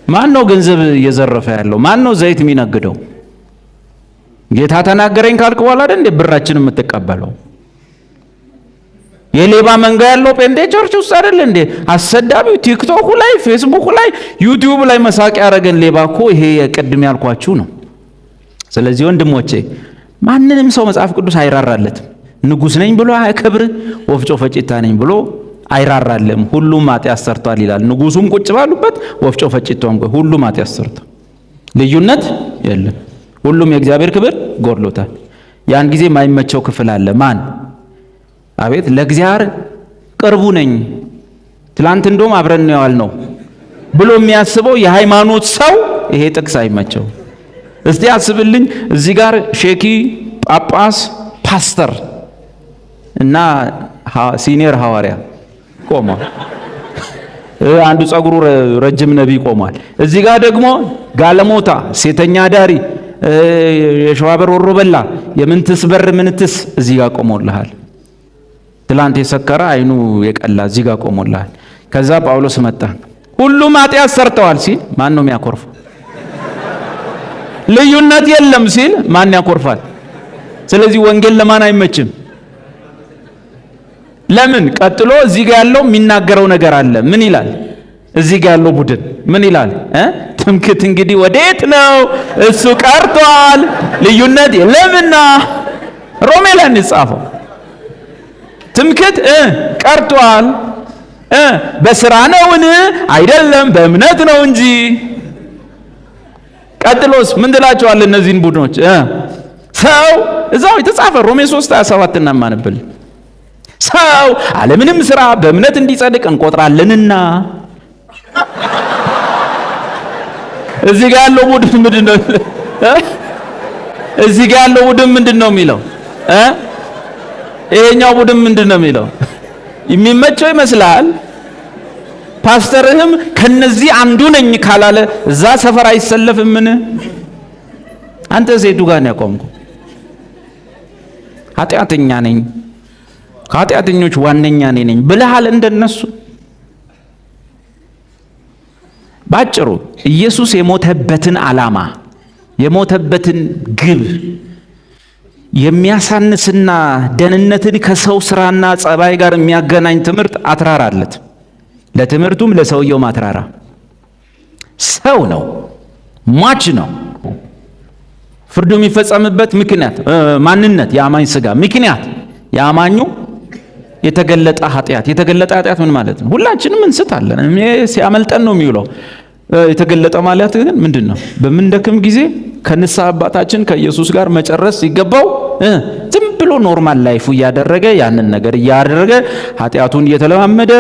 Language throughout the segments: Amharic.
ማን ነው ገንዘብ እየዘረፈ ያለው? ማን ነው ዘይት የሚነግደው? ጌታ ተናገረኝ ካልክ በኋላ አይደል እንደ ብራችን የምትቀበለው? የሌባ መንጋ ያለው ጴንጤ ቸርች ውስጥ አይደል እንዴ? አሰዳቢው ቲክቶክ ላይ፣ ፌስቡክ ላይ፣ ዩቲዩብ ላይ መሳቅ ያረገን ሌባ እኮ ይሄ የቅድም ያልኳችሁ ነው። ስለዚህ ወንድሞቼ ማንንም ሰው መጽሐፍ ቅዱስ አይራራለትም። ንጉስ ነኝ ብሎ አያከብር፣ ወፍጮ ፈጭታ ነኝ ብሎ አይራራልም። ሁሉም ኃጢአት ሰርቷል ይላል። ንጉሱም ቁጭ ባሉበት ወፍጮ ፈጭታውም ሁሉም ኃጢአት ሰርቷል። ልዩነት የለም። ሁሉም የእግዚአብሔር ክብር ጎድሎታል። ያን ጊዜ የማይመቸው ክፍል አለ። ማን? አቤት ለእግዚአብሔር ቅርቡ ነኝ ትላንት እንደውም አብረን ነው ያልነው ብሎ የሚያስበው የሃይማኖት ሰው ይሄ ጥቅስ አይመቸው። እስቲ አስብልኝ፣ እዚህ ጋር ሼኪ፣ ጳጳስ፣ ፓስተር እና ሲኒየር ሐዋርያ ቆሟል። አንዱ ጸጉሩ ረጅም ነቢይ ቆሟል። እዚህ ጋር ደግሞ ጋለሞታ፣ ሴተኛ ዳሪ፣ የሸዋበር ወሮበላ፣ የምንትስ በር ምንትስ እዚህ ጋር ቆሞልሃል። ትላንት የሰከረ አይኑ የቀላ እዚህ ጋር ቆሞልሃል። ከዛ ጳውሎስ መጣ። ሁሉም ኃጢአት ሰርተዋል ሲል ማን ነው የሚያኮርፈው? ልዩነት የለም ሲል ማን ያኮርፋል? ስለዚህ ወንጌል ለማን አይመችም? ለምን? ቀጥሎ እዚህ ጋር ያለው የሚናገረው ነገር አለ። ምን ይላል? እዚህ ጋር ያለው ቡድን ምን ይላል? ትምክህት እንግዲህ ወዴት ነው? እሱ ቀርቷል፣ ልዩነት የለምና። ሮሜ ላይ እንጻፈው ትምክህት ቀርቷል። በስራ ነውን? አይደለም፣ በእምነት ነው እንጂ። ቀጥሎስ ምን ትላቸዋል? እነዚህን ቡድኖች ሰው እዛው የተጻፈ ሮሜ 3:27 እናማንብል ሰው አለምንም ስራ በእምነት እንዲጸድቅ እንቆጥራለንና። እዚህ ጋር ያለው ቡድን ምንድነው? እዚህ ጋር ያለው ቡድን ምንድነው የሚለው? ይሄኛው ቡድን ምንድነው የሚለው? የሚመቸው ይመስላል። ፓስተርህም ከነዚህ አንዱ ነኝ ካላለ እዛ ሰፈር አይሰለፍምን? አንተ ሴቱ ጋር ነው ያቆምኩ። ኃጢአተኛ ነኝ፣ ከኃጢአተኞች ዋነኛ ነኝ ብለሃል እንደነሱ። ባጭሩ ኢየሱስ የሞተበትን ዓላማ የሞተበትን ግብ የሚያሳንስና ደህንነትን ከሰው ስራና ጸባይ ጋር የሚያገናኝ ትምህርት አትራራለት። ለትምህርቱም ለሰውየው ማትራራ ሰው ነው፣ ሟች ነው። ፍርዱ የሚፈጸምበት ምክንያት ማንነት፣ የአማኝ ስጋ ምክንያት፣ የአማኙ የተገለጠ ኃጢአት። የተገለጠ ኃጢአት ምን ማለት ነው? ሁላችንም እንስታለን። ሲያመልጠን ነው የሚውለው። የተገለጠ ማለት ግን ምንድነው? በምንደክም ጊዜ ከንስሐ አባታችን ከኢየሱስ ጋር መጨረስ ሲገባው ዝም ብሎ ኖርማል ላይፉ እያደረገ ያንን ነገር እያደረገ ኃጢአቱን እየተለማመደ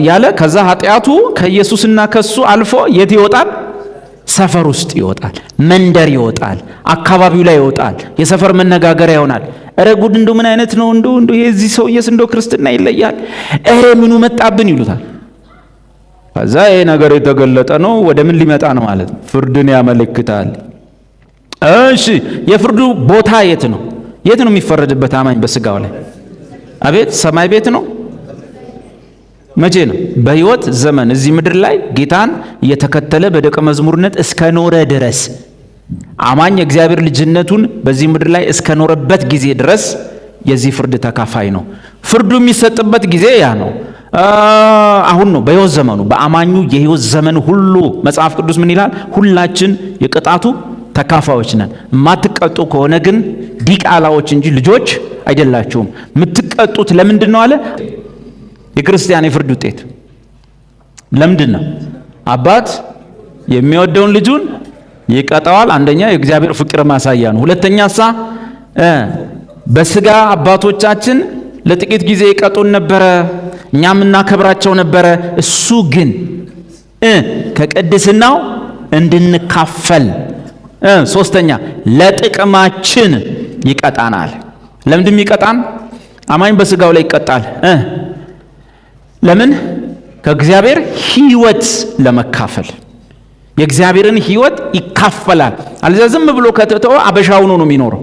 ያለ ከዛ ኃጢአቱ ከኢየሱስና ከሱ አልፎ የት ይወጣል? ሰፈር ውስጥ ይወጣል፣ መንደር ይወጣል፣ አካባቢው ላይ ይወጣል፣ የሰፈር መነጋገሪያ ይሆናል። እረ ጉድ እንደው ምን አይነት ነው እንደው የዚህ ሰውዬስ እንደው ክርስትና ይለያል፣ እረ ምኑ መጣብን ይሉታል። ከዛ ይሄ ነገር የተገለጠ ነው። ወደ ምን ሊመጣ ነው ማለት ነው? ፍርድን ያመለክታል። እሺ የፍርዱ ቦታ የት ነው? የት ነው የሚፈረድበት አማኝ በስጋው ላይ? አቤት ሰማይ ቤት ነው። መቼ ነው? በሕይወት ዘመን እዚህ ምድር ላይ ጌታን እየተከተለ በደቀ መዝሙርነት እስከ ኖረ ድረስ አማኝ የእግዚአብሔር ልጅነቱን በዚህ ምድር ላይ እስከ ኖረበት ጊዜ ድረስ የዚህ ፍርድ ተካፋይ ነው። ፍርዱ የሚሰጥበት ጊዜ ያ ነው። አሁን ነው በሕይወት ዘመኑ፣ በአማኙ የሕይወት ዘመን ሁሉ መጽሐፍ ቅዱስ ምን ይላል? ሁላችን የቅጣቱ ተካፋዮች ነን። የማትቀጡ ከሆነ ግን ዲቃላዎች እንጂ ልጆች አይደላችሁም። የምትቀጡት ለምንድን ነው አለ? የክርስቲያን የፍርድ ውጤት ለምንድን ነው? አባት የሚወደውን ልጁን ይቀጣዋል። አንደኛ የእግዚአብሔር ፍቅር ማሳያ ነው። ሁለተኛ በስጋ አባቶቻችን ለጥቂት ጊዜ ይቀጡን ነበረ፣ እኛም እናከብራቸው ነበረ። እሱ ግን ከቅድስናው እንድንካፈል ሶስተኛ ለጥቅማችን ይቀጣናል። ለምንድን ይቀጣን? አማኝ በስጋው ላይ ይቀጣል። ለምን? ከእግዚአብሔር ሕይወት ለመካፈል የእግዚአብሔርን ሕይወት ይካፈላል። አለዚያ ዝም ብሎ ከተተው አበሻው ነው የሚኖረው።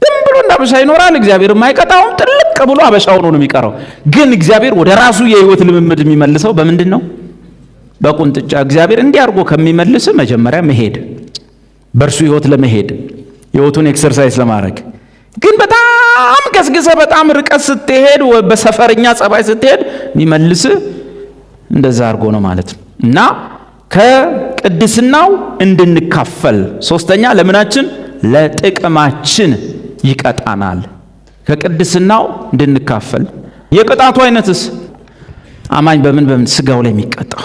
ዝም ብሎ እንዳበሻ ይኖራል። እግዚአብሔር የማይቀጣው ጥልቅ ብሎ አበሻው ነው የሚቀረው። ግን እግዚአብሔር ወደ ራሱ የሕይወት ልምምድ የሚመልሰው በምንድን ነው? በቁንጥጫ እግዚአብሔር እንዲያርጎ ከሚመልስ መጀመሪያ መሄድ፣ በእርሱ ህይወት ለመሄድ ህይወቱን ኤክሰርሳይዝ ለማድረግ ግን በጣም ገስግሰ በጣም ርቀት ስትሄድ በሰፈርኛ ጸባይ ስትሄድ የሚመልስ እንደዛ አርጎ ነው ማለት ነው። እና ከቅድስናው እንድንካፈል ሶስተኛ ለምናችን ለጥቅማችን ይቀጣናል። ከቅድስናው እንድንካፈል የቅጣቱ አይነትስ አማኝ በምን ስጋው ላይ የሚቀጣው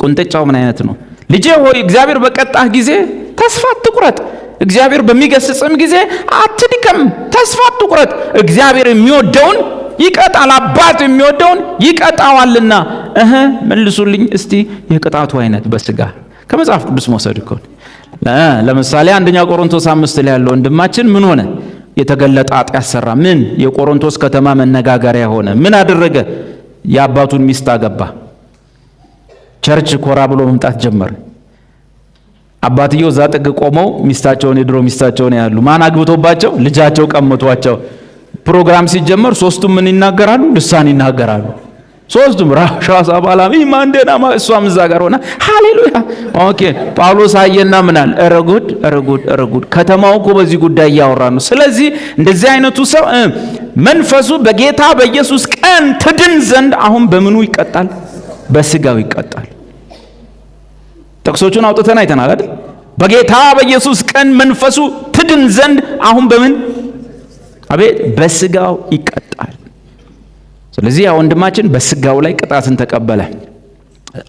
ቁንጥጫው ምን አይነት ነው? ልጄ ሆይ እግዚአብሔር በቀጣህ ጊዜ ተስፋ አትቁረጥ። እግዚአብሔር በሚገስጽም ጊዜ አትድከም፣ ተስፋ አትቁረጥ። እግዚአብሔር የሚወደውን ይቀጣል፣ አባት የሚወደውን ይቀጣዋልና። መልሱልኝ እስቲ የቅጣቱ አይነት በስጋ ከመጽሐፍ ቅዱስ መውሰድ እኮ ለምሳሌ አንደኛ ቆሮንቶስ 5 ላይ ያለው ወንድማችን ምን ሆነ? የተገለጠ ኃጢአት ሰራ። ምን? የቆሮንቶስ ከተማ መነጋገሪያ ሆነ። ምን አደረገ? የአባቱን ሚስት አገባ። ቸርች ኮራ ብሎ መምጣት ጀመረ። አባትየው እዛ ጥግ ቆመው ሚስታቸውን የድሮ ሚስታቸውን ያሉ ማን አግብቶባቸው ልጃቸው ቀምቷቸው ፕሮግራም ሲጀመር ሶስቱም ምን ይናገራሉ? ልሳን ይናገራሉ። ሶስቱም ራሻሳ ባላሚ ማንደና እሷም እዛ ጋር ሆና ሃሌሉያ። ኦኬ ጳውሎስ አየና ምናል ረጉድ ከተማው እኮ በዚህ ጉዳይ እያወራ ነው። ስለዚህ እንደዚህ አይነቱ ሰው መንፈሱ በጌታ በኢየሱስ ቀን ትድን ዘንድ አሁን በምኑ ይቀጣል? በስጋው ይቀጣል። ጥቅሶቹን አውጥተን አይተናል አይደል? በጌታ በኢየሱስ ቀን መንፈሱ ትድን ዘንድ አሁን በምን አቤት በስጋው ይቀጣል። ስለዚህ ያ ወንድማችን በስጋው ላይ ቅጣትን ተቀበለ።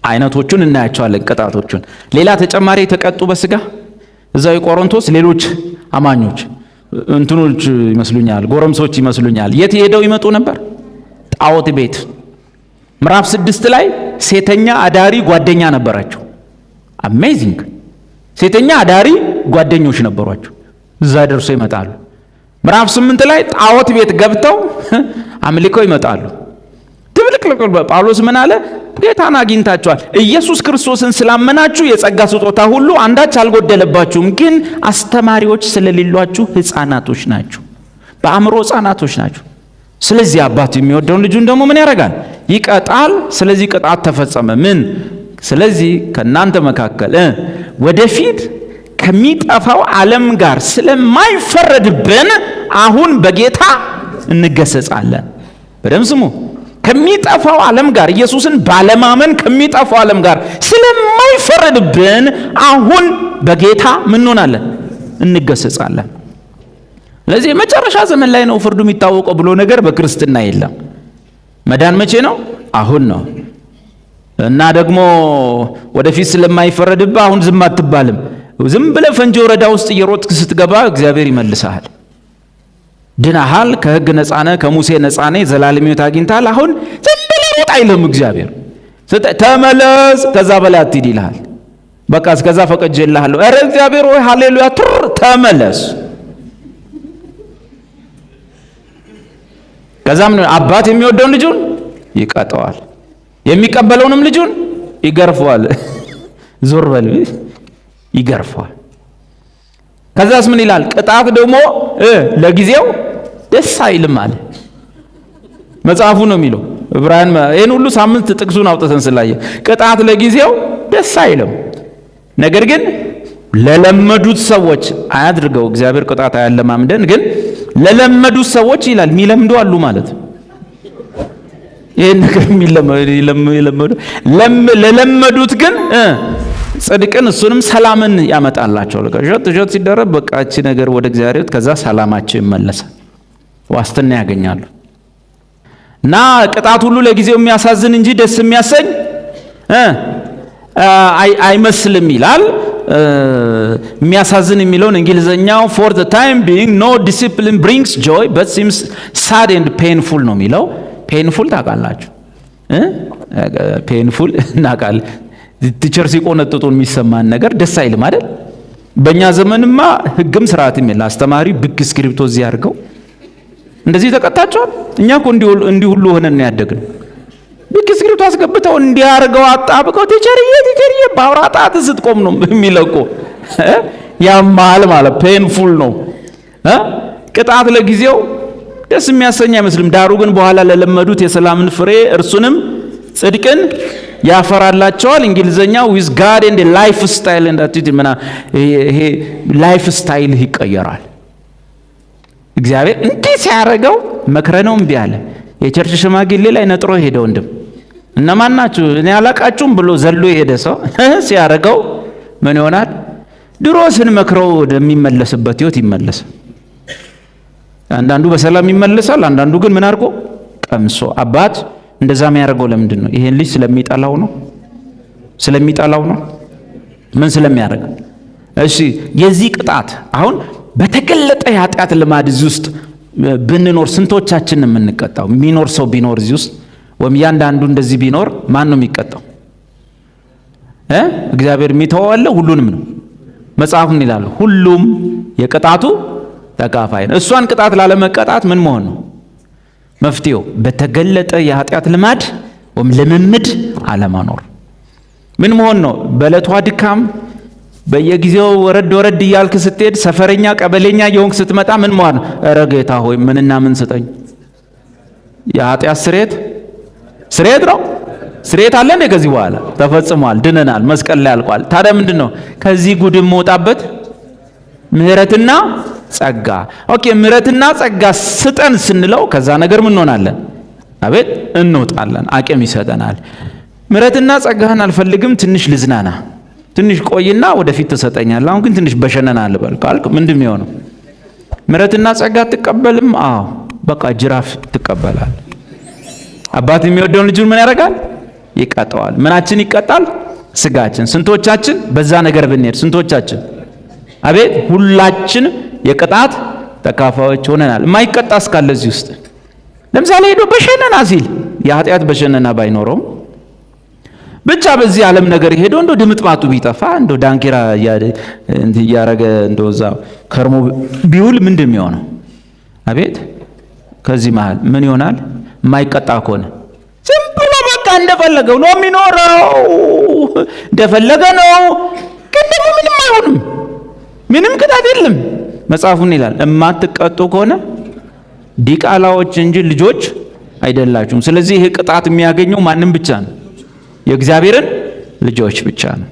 አይነቶቹን እናያቸዋለን ቅጣቶቹን። ሌላ ተጨማሪ የተቀጡ በስጋ እዛው የቆሮንቶስ ሌሎች አማኞች እንትኖች ይመስሉኛል፣ ጎረምሶች ይመስሉኛል። የት ሄደው ይመጡ ነበር? ጣዖት ቤት። ምዕራፍ 6 ላይ ሴተኛ አዳሪ ጓደኛ ነበራቸው። አሜዚንግ! ሴተኛ አዳሪ ጓደኞች ነበሯቸው። እዛ ደርሶ ይመጣሉ። ምዕራፍ 8 ላይ ጣዖት ቤት ገብተው አምልከው ይመጣሉ። ትብልቅልቅ ጳውሎስ ምን አለ? ጌታን አግኝታችኋል፣ ኢየሱስ ክርስቶስን ስላመናችሁ የጸጋ ስጦታ ሁሉ አንዳች አልጎደለባችሁም፣ ግን አስተማሪዎች ስለሌሏችሁ ሕፃናቶች ናችሁ፣ በአእምሮ ሕፃናቶች ናችሁ። ስለዚህ አባት የሚወደውን ልጁን ደግሞ ምን ያደርጋል? ይቀጣል። ስለዚህ ቅጣት ተፈጸመ። ምን? ስለዚህ ከእናንተ መካከል ወደፊት ከሚጠፋው ዓለም ጋር ስለማይፈረድብን አሁን በጌታ እንገሰጻለን። በደም ስሙ። ከሚጠፋው ዓለም ጋር ኢየሱስን ባለማመን ከሚጠፋው ዓለም ጋር ስለማይፈረድብን አሁን በጌታ ምን እንሆናለን? እንገሰጻለን። ስለዚህ መጨረሻ ዘመን ላይ ነው ፍርዱ የሚታወቀው ብሎ ነገር በክርስትና የለም። መዳን መቼ ነው? አሁን ነው። እና ደግሞ ወደፊት ስለማይፈረድብህ አሁን ዝም አትባልም። ዝም ብለህ ፈንጂ ወረዳ ውስጥ እየሮጥክ ስትገባ እግዚአብሔር ይመልስሃል። ድናሃል፣ ከሕግ ነፃ ነህ፣ ከሙሴ ነፃ ነህ፣ ዘላለም ሕይወት አግኝተሃል። አሁን ዝም ብለህ ሮጥ አይልም እግዚአብሔር። ተመለስ፣ ከዛ በላይ አትሂድ ይልሃል። በቃ እስከዛ ፈቅጄልሃለሁ። ኧረ እግዚአብሔር ሆይ ሃሌሉያ፣ ተመለስ። ከዛም አባት የሚወደውን ልጁን ይቀጠዋል፣ የሚቀበለውንም ልጁን ይገርፈዋል። ዞር በል ይገርፈዋል። ከዛስ ምን ይላል? ቅጣት ደግሞ ለጊዜው ደስ አይልም አለ መጽሐፉ ነው የሚለው። ዕብራውያን ይሄን ሁሉ ሳምንት ጥቅሱን አውጥተን ስላየ ቅጣት ለጊዜው ደስ አይልም፣ ነገር ግን ለለመዱት ሰዎች አያድርገው እግዚአብሔር። ቅጣት አያለማምደን፣ ግን ለለመዱት ሰዎች ይላል። የሚለምዱ አሉ ማለት ይሄን ነገር የሚለመዱ ለለመዱት ግን ጽድቅን እሱንም ሰላምን ያመጣላቸው። እሸት ሲደረብ በቃ እቺ ነገር ወደ እግዚአብሔር ከዛ ሰላማቸው ይመለሳል፣ ዋስትና ያገኛሉ። እና ቅጣት ሁሉ ለጊዜው የሚያሳዝን እንጂ ደስ የሚያሰኝ አይመስልም ይላል። የሚያሳዝን የሚለውን እንግሊዘኛው for the time being no discipline brings joy but seems sad and painful ነው የሚለው። ፔንፉል ታውቃላችሁ? ፔንፉል እናውቃለን። ቲቸር ሲቆነጥጡን የሚሰማን ነገር ደስ አይልም አይደል? በእኛ ዘመንማ ሕግም ስርዓትም የለ። አስተማሪ ብግ እስክሪፕቶ እዚህ አድርገው እንደዚህ ተቀጣቸዋል። እኛ እኮ እንዲህ ሁሉ ሆነን ነው ያደግነው። ብግ እስክሪፕቶ አስገብተው እንዲያርገው አጣብቀው ቲቸርዬ ባውራ ጣት ስትቆም ነው የሚለቆ። ያማል ማለት ፔንፉል ነው። ቅጣት ለጊዜው ደስ የሚያሰኝ አይመስልም። ዳሩ ግን በኋላ ለለመዱት የሰላምን ፍሬ እርሱንም ጽድቅን ያፈራላቸዋል። እንግሊዘኛው with God and life style and attitude ይሄ ላይፍ ስታይል ይቀየራል። እግዚአብሔር እንዲህ ሲያደርገው መክረነው እምቢ አለ። የቸርች ሽማግሌ ላይ ነጥሮ ሄደ። ወንድም እነማን ናችሁ እኔ አላቃችሁም ብሎ ዘሎ የሄደ ሰው ሲያደርገው ምን ይሆናል? ድሮ ስንመክረው ወደሚመለስበት ህይወት ይመለሳል። አንዳንዱ በሰላም ይመለሳል። አንዳንዱ ግን ምን አድርጎ ቀምሶ። አባት እንደዛ የሚያደርገው ለምንድን ነው? ይሄን ልጅ ስለሚጠላው ነው? ስለሚጠላው ነው? ምን ስለሚያደርግ? እሺ የዚህ ቅጣት አሁን በተገለጠ የኃጢአት ልማድ እዚህ ውስጥ ብንኖር ስንቶቻችን የምንቀጣው? የሚኖር ሰው ቢኖር እዚህ ውስጥ ወይም ያንዳንዱ እንደዚህ ቢኖር ማን ነው የሚቀጣው? እግዚአብሔር የሚተወዋለ ሁሉንም ነው። መጽሐፍ ምን ይላል? ሁሉም የቅጣቱ ተካፋይ ነው። እሷን ቅጣት ላለመቀጣት ምን መሆን ነው መፍትሄው? በተገለጠ የኃጢአት ልማድ ወይም ልምምድ አለመኖር። ምን መሆን ነው? በዕለቷ ድካም በየጊዜው ወረድ ወረድ እያልክ ስትሄድ ሰፈረኛ ቀበሌኛ የሆንክ ስትመጣ ምን መሆን ነው? ኧረ ጌታ ሆይ ምንና ምን ስጠኝ። የኃጢአት ስርየት ነው። ስርየት አለ እንዴ? ከዚህ በኋላ ተፈጽሟል፣ ድነናል፣ መስቀል ላይ አልቋል። ታዲያ ምንድን ነው ከዚህ ጉድ የምወጣበት? ምህረትና ጸጋ። ኦኬ ምህረትና ጸጋ ስጠን ስንለው ከዛ ነገር ምን እንሆናለን? አቤት እንወጣለን፣ አቅም ይሰጠናል። ምህረትና ጸጋህን አልፈልግም፣ ትንሽ ልዝናና፣ ትንሽ ቆይና ወደፊት ትሰጠኛለህ፣ አሁን ግን ትንሽ በሸነና ልበል ካልክ ምንድን ነው የሆነው? ምህረትና ጸጋ አትቀበልም? አዎ በቃ ጅራፍ ትቀበላል። አባት የሚወደውን ልጁን ምን ያደርጋል? ይቀጣዋል። ምናችን ይቀጣል? ስጋችን። ስንቶቻችን በዛ ነገር ብንሄድ ስንቶቻችን? አቤት ሁላችን የቅጣት ተካፋዮች ሆነናል። የማይቀጣ እስካለ እዚህ ውስጥ ለምሳሌ ሄዶ በሸነና ሲል የኃጢአት በሸነና ባይኖረውም ብቻ በዚህ ዓለም ነገር ሄዶ እንዶ ድምጥማጡ ቢጠፋ እንዶ ዳንኪራ እያረገ እንዶ እዛ ከርሞ ቢውል ምንድን ነው የሚሆነው? አቤት ከዚህ መሃል ምን ይሆናል? የማይቀጣ ከሆነ ዝም ብሎ በቃ እንደፈለገው ነው የሚኖረው፣ እንደፈለገ ነው። ግን ደግሞ ምንም አይሆንም፣ ምንም ቅጣት የለም። መጽሐፉን ይላል የማትቀጡ ከሆነ ዲቃላዎች እንጂ ልጆች አይደላችሁም። ስለዚህ ይሄ ቅጣት የሚያገኘው ማንም ብቻ ነው? የእግዚአብሔርን ልጆች ብቻ ነው።